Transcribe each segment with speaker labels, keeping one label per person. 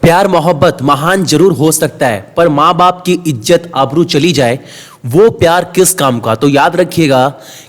Speaker 1: प्यार मोहब्बत महान जरूर हो सकता है, पर माँ बाप की इज्जत आबरू चली जाए वो प्यार किस काम का। तो याद रखिएगा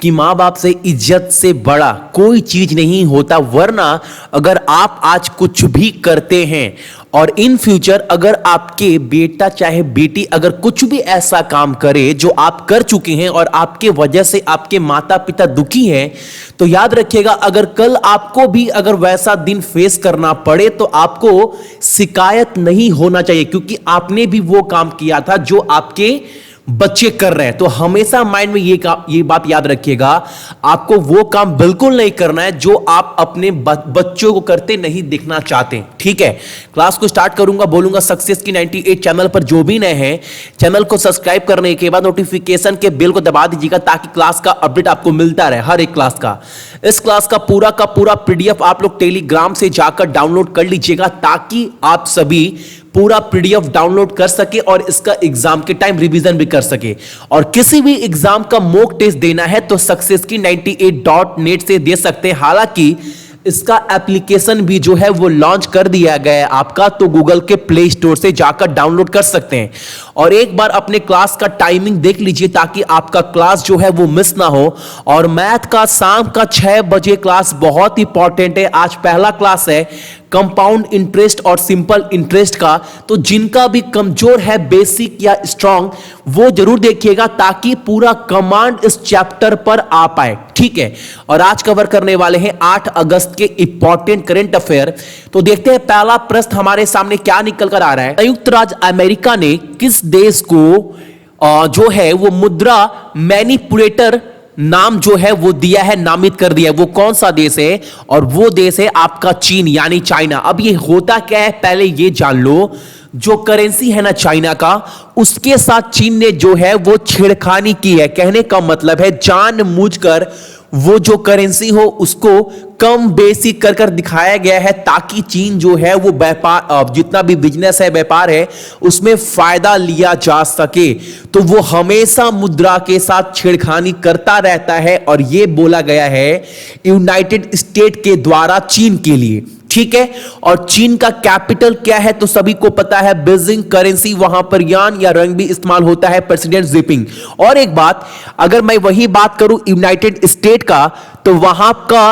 Speaker 1: कि माँ बाप से इज्जत से बड़ा कोई चीज नहीं होता। वरना अगर आप आज कुछ भी करते हैं और इन फ्यूचर अगर आपके बेटा चाहे बेटी अगर कुछ भी ऐसा काम करे जो आप कर चुके हैं और आपके वजह से आपके माता पिता दुखी हैं, तो याद रखिएगा अगर कल आपको भी अगर वैसा दिन फेस करना पड़े तो आपको शिकायत नहीं होना चाहिए, क्योंकि आपने भी वो काम किया था जो आपके बच्चे कर रहे हैं। तो हमेशा माइंड में ये बात याद रखिएगा, आपको वो काम बिल्कुल नहीं करना है जो आप अपने बच्चों को करते नहीं दिखना चाहते। ठीक है, क्लास को स्टार्ट करूंगा, बोलूंगा सक्सेस की 98 चैनल पर जो भी नए हैं चैनल को सब्सक्राइब करने के बाद नोटिफिकेशन के बेल को दबा दीजिएगा ताकि क्लास का अपडेट आपको मिलता रहे, हर एक क्लास का। इस क्लास का पूरा पीडीएफ आप लोग टेलीग्राम से जाकर डाउनलोड कर लीजिएगा ताकि आप सभी पूरा पीडीएफ डाउनलोड कर सके और इसका एग्जाम के टाइम रिवीजन भी कर सके। और किसी भी एग्जाम का मॉक टेस्ट देना है तो सक्सेस की 98.net से दे सकते हैं। हालांकि इसका एप्लीकेशन भी जो है वो लॉन्च कर दिया गया है आपका, तो गूगल के प्ले स्टोर से जाकर डाउनलोड कर सकते हैं। और एक बार अपने क्लास का टाइमिंग देख लीजिए ताकि आपका क्लास जो है वो मिस ना हो। और मैथ का शाम का 6 बजे क्लास बहुत इंपॉर्टेंट है। आज पहला क्लास है कंपाउंड इंटरेस्ट और सिंपल इंटरेस्ट का, तो जिनका भी कमजोर है बेसिक या स्ट्रांग वो जरूर देखिएगा ताकि पूरा कमांड इस चैप्टर पर आ पाए। ठीक है, और आज कवर करने वाले हैं 8 अगस्त के इंपॉर्टेंट करंट अफेयर। तो देखते हैं पहला प्रश्न हमारे सामने क्या निकल कर आ रहा है। संयुक्त राज्य अमेरिका ने किस देश को जो है वो मुद्रा मैनिपुलेटर नाम जो है वो दिया है, नामित कर दिया है। वो कौन सा देश है? और वो देश है आपका चीन यानी चाइना। अब ये होता क्या है पहले ये जान लो। जो करेंसी है ना चाइना का, उसके साथ चीन ने जो है वो छेड़खानी की है। कहने का मतलब है जानबूझकर वो जो करेंसी हो उसको कम बेसी कर कर दिखाया गया है ताकि चीन जो है वो व्यापार जितना भी बिजनेस है व्यापार है उसमें फायदा लिया जा सके। तो वो हमेशा मुद्रा के साथ छेड़खानी करता रहता है और ये बोला गया है यूनाइटेड स्टेट के द्वारा चीन के लिए। ठीक है, और चीन का कैपिटल क्या है तो सभी को पता है बीजिंग। करेंसी वहां पर यान या रंग भी इस्तेमाल होता है, प्रेसिडेंट जिपिंग। और एक बात, अगर मैं वही बात करूं यूनाइटेड स्टेट का, तो वहां का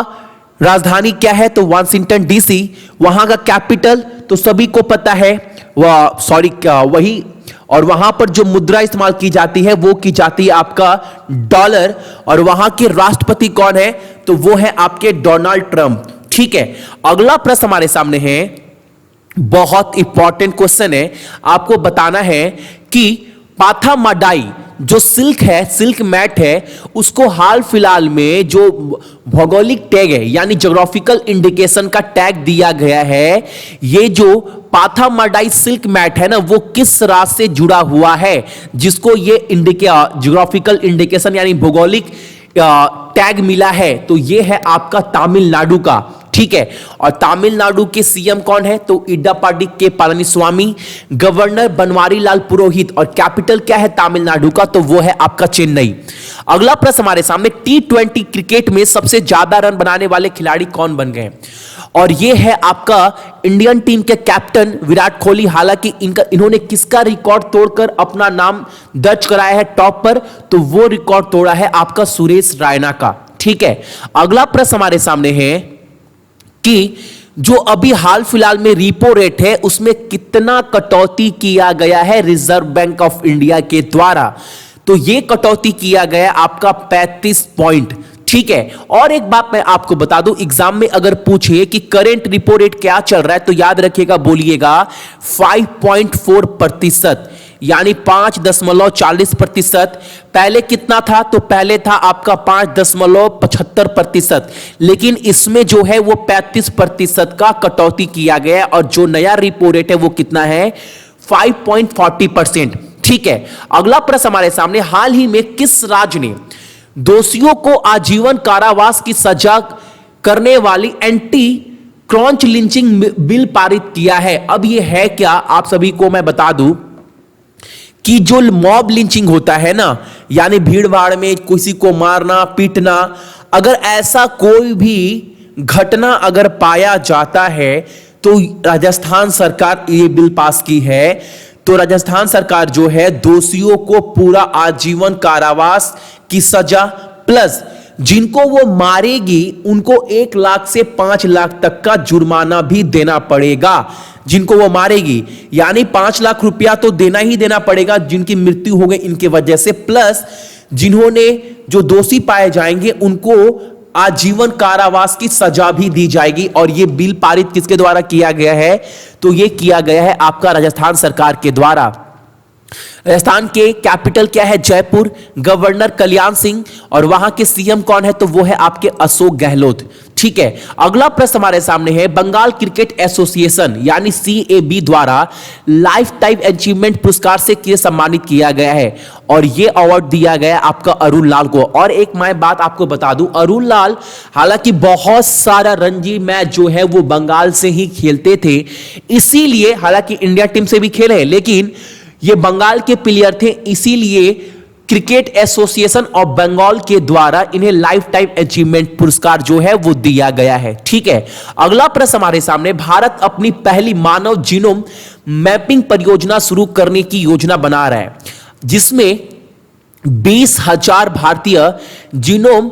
Speaker 1: राजधानी क्या है तो वाशिंगटन डीसी। वहां का कैपिटल तो सभी को पता है वही। और वहां पर जो मुद्रा इस्तेमाल की जाती है वो की जाती है आपका डॉलर। और वहां के राष्ट्रपति कौन है तो वो है आपके डोनाल्ड ट्रंप। ठीक है, अगला प्रश्न हमारे सामने है, बहुत इंपॉर्टेंट क्वेश्चन है। आपको बताना है कि पाथामाडाई जो सिल्क है, सिल्क मैट है, उसको हाल फिलहाल में जो भौगोलिक टैग है यानी ज्योग्राफिकल इंडिकेशन का टैग दिया गया है। ये जो पाथामाडाई सिल्क मैट है ना वो किस राज्य से जुड़ा हुआ है जिसको ये ज्योग्राफिकल इंडिकेशन यानी भौगोलिक टैग मिला है? तो ये है आपका तमिलनाडु का। ठीक है, और तमिलनाडु के सीएम कौन है तो इडापाडी के पलानीस्वामी। गवर्नर बनवारी लाल पुरोहित। और कैपिटल क्या है तमिलनाडु का तो वो है आपका चेन्नई। अगला प्रश्न हमारे सामने, T20 क्रिकेट में सबसे ज्यादा रन बनाने वाले खिलाड़ी कौन बन गए? और ये है आपका इंडियन टीम के कैप्टन विराट कोहली। हालांकि इन्होंने किसका रिकॉर्ड तोड़कर अपना नाम दर्ज कराया है टॉप पर, तो वो रिकॉर्ड तोड़ा है आपका सुरेश रैना का। ठीक है, अगला प्रश्न हमारे सामने है कि जो अभी हाल फिलहाल में रिपो रेट है उसमें कितना कटौती किया गया है रिजर्व बैंक ऑफ इंडिया के द्वारा? तो यह कटौती किया गया आपका 35 पॉइंट। ठीक है, और एक बात मैं आपको बता दूं, एग्जाम में अगर पूछे कि करंट रिपो रेट क्या चल रहा है तो याद रखिएगा, बोलिएगा 5.4% यानी 5.40%। पहले कितना था तो पहले था आपका 5.75%, लेकिन इसमें जो है वो 35% का कटौती किया गया और जो नया रिपो रेट है वो कितना है 5.40%। ठीक है, अगला प्रश्न हमारे सामने, हाल ही में किस राज्य ने दोषियों को आजीवन कारावास की सजा करने वाली एंटी क्रॉच लिंचिंग बिल पारित किया है? अब ये है क्या, आप सभी को मैं बता दूं कि जो मॉब लिंचिंग होता है ना यानी भीड़ भाड़ में किसी को मारना पीटना, अगर ऐसा कोई भी घटना अगर पाया जाता है तो राजस्थान सरकार ये बिल पास की है। तो राजस्थान सरकार जो है दोषियों को पूरा आजीवन कारावास की सजा प्लस जिनको वो मारेगी उनको 1 लाख से 5 लाख तक का जुर्माना भी देना पड़ेगा। जिनको वो मारेगी यानी 5 लाख रुपया तो देना ही देना पड़ेगा जिनकी मृत्यु हो गई इनके वजह से, प्लस जिन्होंने जो दोषी पाए जाएंगे उनको आजीवन कारावास की सजा भी दी जाएगी। और यह बिल पारित किसके द्वारा किया गया है? तो यह किया गया है आपका राजस्थान सरकार के द्वारा। राजस्थान के कैपिटल क्या है? जयपुर। गवर्नर कल्याण सिंह और वहां के सीएम कौन है? तो वो है आपके अशोक गहलोत। ठीक है, अगला प्रश्न हमारे सामने है बंगाल क्रिकेट एसोसिएशन यानी सीएबी द्वारा लाइफ टाइम अचीवमेंट पुरस्कार से किसे सम्मानित किया गया है? और यह अवार्ड दिया गया आपका अरुण लाल को। और एक मैं बात आपको बता दूं, अरुण लाल हालांकि बहुत सारा रणजी मैच जो है वो बंगाल से ही खेलते थे, इसीलिए हालांकि इंडिया टीम से भी खेले लेकिन ये बंगाल के प्लेयर थे, इसीलिए क्रिकेट एसोसिएशन ऑफ बंगाल के द्वारा इन्हें लाइफ टाइम अचीवमेंट पुरस्कार जो है वो दिया गया है। ठीक है, अगला प्रश्न हमारे सामने, भारत अपनी पहली मानव जीनोम मैपिंग परियोजना शुरू करने की योजना बना रहा है जिसमें 20,000 भारतीय जीनोम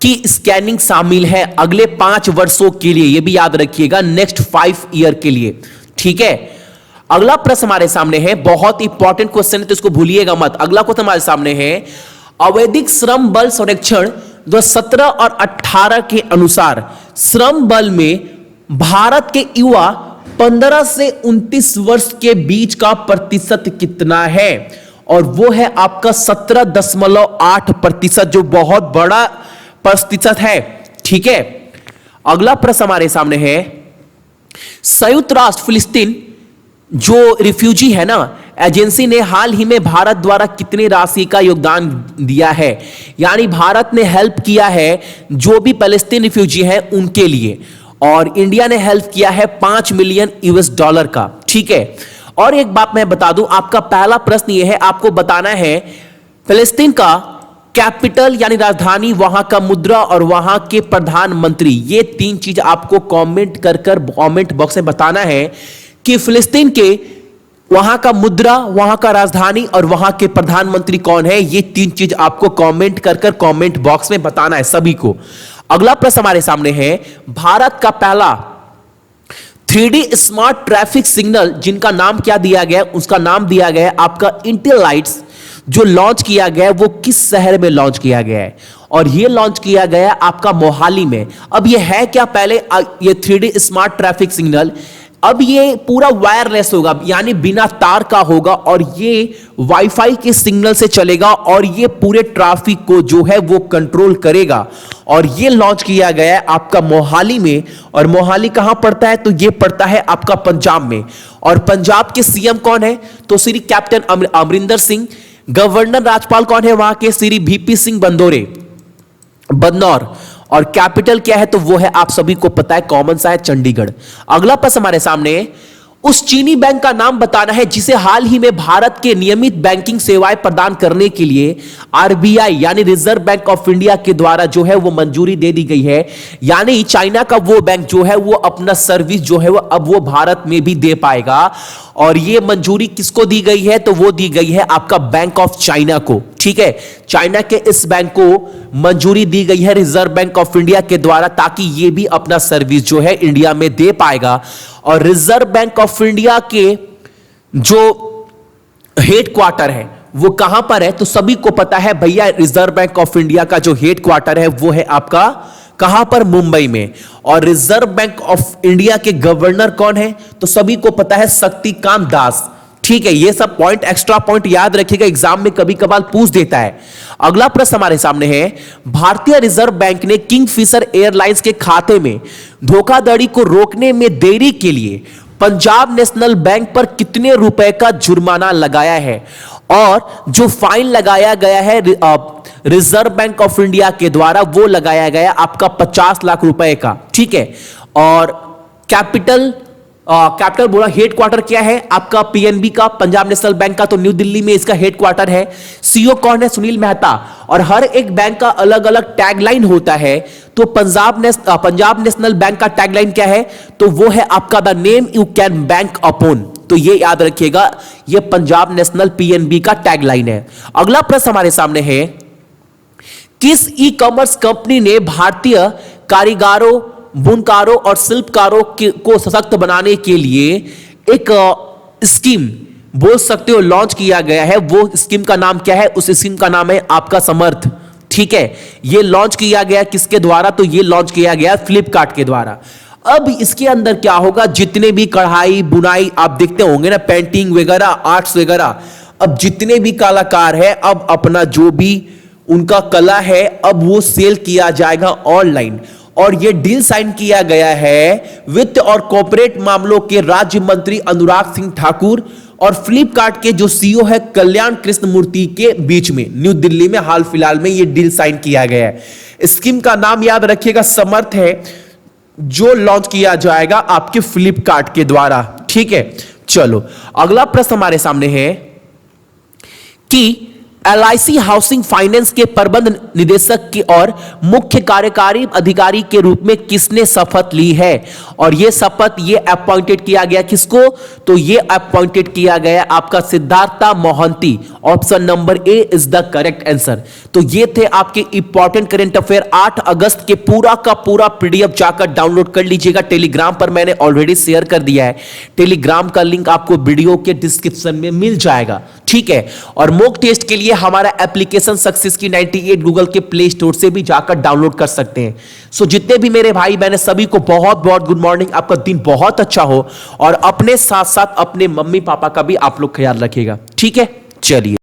Speaker 1: की स्कैनिंग शामिल है अगले 5 वर्षों के लिए। यह भी याद रखिएगा, नेक्स्ट 5 ईयर के लिए। ठीक है, अगला प्रश्न हमारे सामने है, बहुत इंपॉर्टेंट क्वेश्चन है तो इसको भूलिएगा मत। अगला क्वेश्चन हमारे सामने है, अवैधिक श्रम बल संरक्षण 2017 और 18 के अनुसार श्रम बल में भारत के युवा 15 से 29 वर्ष के बीच का प्रतिशत कितना है? और वो है आपका 17.8%, जो बहुत बड़ा प्रतिशत है। ठीक है, अगला प्रश्न हमारे सामने है, संयुक्त राष्ट्र फिलिस्तीन जो रिफ्यूजी है ना एजेंसी ने हाल ही में भारत द्वारा कितनी राशि का योगदान दिया है? यानी भारत ने हेल्प किया है जो भी पैलेस्टीन रिफ्यूजी है उनके लिए, और इंडिया ने हेल्प किया है $5 मिलियन का। ठीक है, और एक बात मैं बता दूं, आपका पहला प्रश्न यह है, आपको बताना है फिलिस्तीन का कैपिटल यानी राजधानी, वहां का मुद्रा और वहां के प्रधानमंत्री। ये 3 चीज आपको कमेंट कर कमेंट बॉक्स में बताना है कि फिलिस्तीन के वहां का मुद्रा, वहां का राजधानी और वहां के प्रधानमंत्री कौन है। ये 3 चीज आपको कमेंट कर कमेंट बॉक्स में बताना है सभी को। अगला प्रश्न हमारे सामने है, भारत का पहला 3D स्मार्ट ट्रैफिक सिग्नल जिनका नाम क्या दिया गया? उसका नाम दिया गया है आपका इंटेलाइट्स, जो लॉन्च किया गया है वो किस शहर में लॉन्च किया गया है? और ये लॉन्च किया गया है आपका मोहाली में। अब ये है क्या? पहले ये 3D स्मार्ट ट्रैफिक सिग्नल अब ये पूरा वायरलेस होगा यानी बिना तार का होगा और ये वाईफाई के सिग्नल से चलेगा और ये पूरे ट्रैफिक को जो है वो कंट्रोल करेगा। और ये लॉन्च किया गया है आपका मोहाली में। और मोहाली कहां पड़ता है? तो ये पड़ता है आपका पंजाब में। और पंजाब के सीएम कौन है? तो श्री कैप्टन अमरिंदर सिंह। गवर्नर राज्यपाल कौन है वहां के? श्री वीपी सिंह बदनौर। और कैपिटल क्या है? तो वो है आप सभी को पता है, कॉमन सा है, चंडीगढ़। अगला प्रश्न हमारे सामने, उस चीनी बैंक का नाम बताना है जिसे हाल ही में भारत के नियमित बैंकिंग सेवाएं प्रदान करने के लिए आरबीआई यानी रिजर्व बैंक ऑफ इंडिया के द्वारा जो है वो मंजूरी दे दी गई है। यानी चाइना का वो बैंक जो है वो अपना सर्विस जो है वो अब वो भारत में भी दे पाएगा। और ये मंजूरी किसको दी गई है? तो वो दी गई है आपका बैंक ऑफ चाइना को। ठीक है, चाइना के इस बैंक को मंजूरी दी गई है रिजर्व बैंक ऑफ इंडिया के द्वारा, ताकि ये भी अपना सर्विस जो है इंडिया में दे पाएगा। और रिजर्व बैंक ऑफ इंडिया के जो हेडक्वार्टर है वो कहां पर है? तो सभी को पता है भैया, रिजर्व बैंक ऑफ इंडिया का जो हेडक्वार्टर है वो है आपका कहां पर? मुंबई में। और रिजर्व बैंक ऑफ इंडिया के गवर्नर कौन है? तो सभी को पता है, शक्तिकांत दास। ठीक है, ये सब पॉइंट एक्स्ट्रा पॉइंट याद रखिएगा, एग्जाम में कभी कभार पूछ देता है। अगला प्रश्न हमारे सामने है, भारतीय रिजर्व बैंक ने किंगफिशर एयरलाइंस के खाते में धोखाधड़ी को रोकने में देरी के लिए पंजाब नेशनल बैंक पर कितने रुपए का जुर्माना लगाया है? और जो फाइन लगाया गया है रिजर्व बैंक ऑफ इंडिया के द्वारा वो लगाया गया आपका 50 लाख रुपए का। ठीक है, और कैपिटल कैपिटल बोला, हेड क्वार्टर क्या है आपका पीएनबी का, पंजाब नेशनल बैंक का, तो न्यू दिल्ली में इसका हेड क्वार्टर है। सीईओ कौन है? सुनील मेहता। और हर एक बैंक का अलग अलग टैगलाइन होता है, तो पंजाब नेशनल बैंक का टैगलाइन क्या है? तो वो है आपका the name you can bank upon. तो ये याद रखिएगा, ये पंजाब नेशनल पीएनबी का टैगलाइन है। अगला प्रश्न हमारे सामने है, किस ई कॉमर्स कंपनी ने भारतीय कारीगरों, बुनकारों और शिल्पकारों को सशक्त बनाने के लिए एक स्कीम बोल सकते हो लॉन्च किया गया है? वो स्कीम का नाम क्या है? उस स्कीम का नाम है आपका समर्थ। ठीक है, ये लॉन्च किया गया किसके द्वारा? तो ये लॉन्च किया गया फ्लिपकार्ट के द्वारा। अब इसके अंदर क्या होगा, जितने भी कढ़ाई बुनाई आप देखते होंगे ना, पेंटिंग वगैरह, आर्ट्स वगैरह, अब जितने भी कलाकार है, अब अपना जो भी उनका कला है, अब वो सेल किया जाएगा ऑनलाइन। और ये डील साइन किया गया है वित्त और कॉर्पोरेट मामलों के राज्य मंत्री अनुराग सिंह ठाकुर और फ्लिपकार्ट के जो सीईओ है कल्याण कृष्णमूर्ति के बीच में। न्यू दिल्ली में हाल फिलहाल में ये डील साइन किया गया है। स्कीम का नाम याद रखिएगा, समर्थ है, जो लॉन्च किया जाएगा आपके फ्लिपकार्ट के द्वारा। ठीक है, चलो अगला प्रश्न हमारे सामने है कि एलआईसी हाउसिंग फाइनेंस के प्रबंध निदेशक की और मुख्य कार्यकारी अधिकारी के रूप में किसने शपथ ली है? और यह शपथ ये अपॉइंटेड किया गया किसको? तो ये अपॉइंटेड किया गया आपका Siddhartha Mohanty. Option number A is the correct answer. तो ये थे आपके इंपॉर्टेंट करंट अफेयर 8 अगस्त के पूरा का पूरा पीडीएफ जाकर डाउनलोड कर लीजिएगा। टेलीग्राम पर मैंने ऑलरेडी शेयर कर दिया है, टेलीग्राम का लिंक आपको वीडियो के डिस्क्रिप्शन में मिल जाएगा। ठीक है, और मॉक टेस्ट के लिए हमारा एप्लीकेशन सक्सेस की 98 गूगल के प्ले स्टोर से भी जाकर डाउनलोड कर सकते हैं। सो जितने भी मेरे भाई बहन सभी को बहुत बहुत गुड मॉर्निंग, आपका दिन बहुत अच्छा हो और अपने साथ साथ अपने मम्मी पापा का भी आप लोग ख्याल रखिएगा। ठीक है, चलिए।